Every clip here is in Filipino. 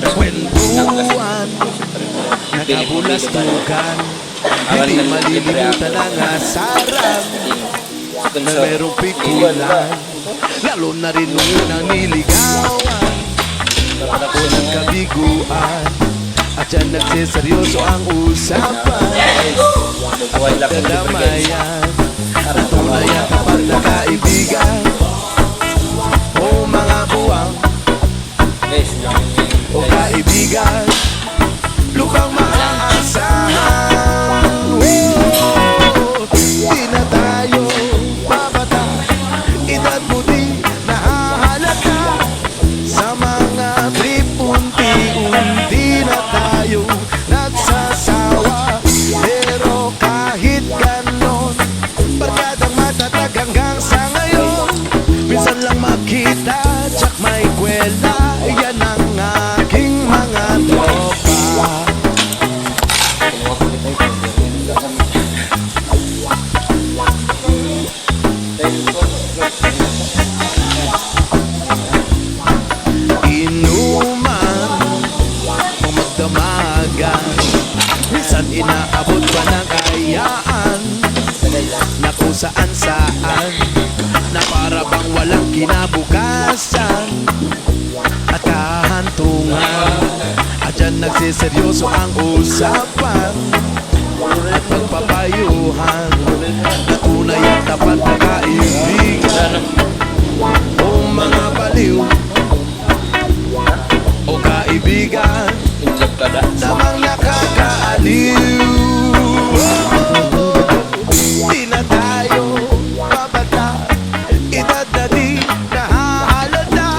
Kwentuhan, nakabulastugan, hindi malilimutan ang asaran na merong pikulan, lalo na rin nung unang niligawan, unang kabiguan, at yan nagsiseryoso ang usapan. Pagkadamayan, tunay ang kapag nakaibigan. O mga buwang, o kaibigan, lubang maaasahan. Di na tayo babata, edad mo di nahahalata. Sa mga trip, unti-unti na tayo nagsasawa. Pero kahit ganon, barkadang matatag hanggang sa ngayon. Minsan lang makita, tsak may kwela, yan ang aking mga tropa. Inuman, o magdamagan, minsan inaabot pa ng kayaan, na kung saan-saan, na para bang walang kinabukasan at kahantungan. At dyan nagsiseryoso ang usapan at pagpapayuhan, na tunay at tapat na kaibigan. O mga baliw, o kaibigan, namang nakakaaliw. Di na tayo babata, edad na di nahahalata.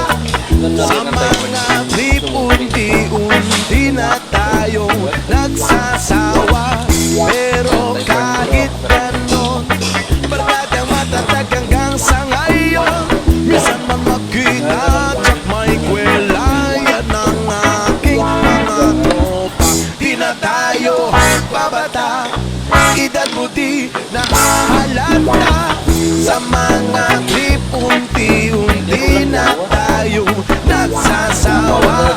Sa mga trip, unti-unti na tayo nagsasawa. Pero kahit ganon, barkadang matatag hanggang sa ngayon. Minsan man magkita, tsak may kwela, yan ang aking mga tropa. Di na tayo babata, edad mo di nahahalata. Sa mga trip, unti-unti na tayo nagsasawa.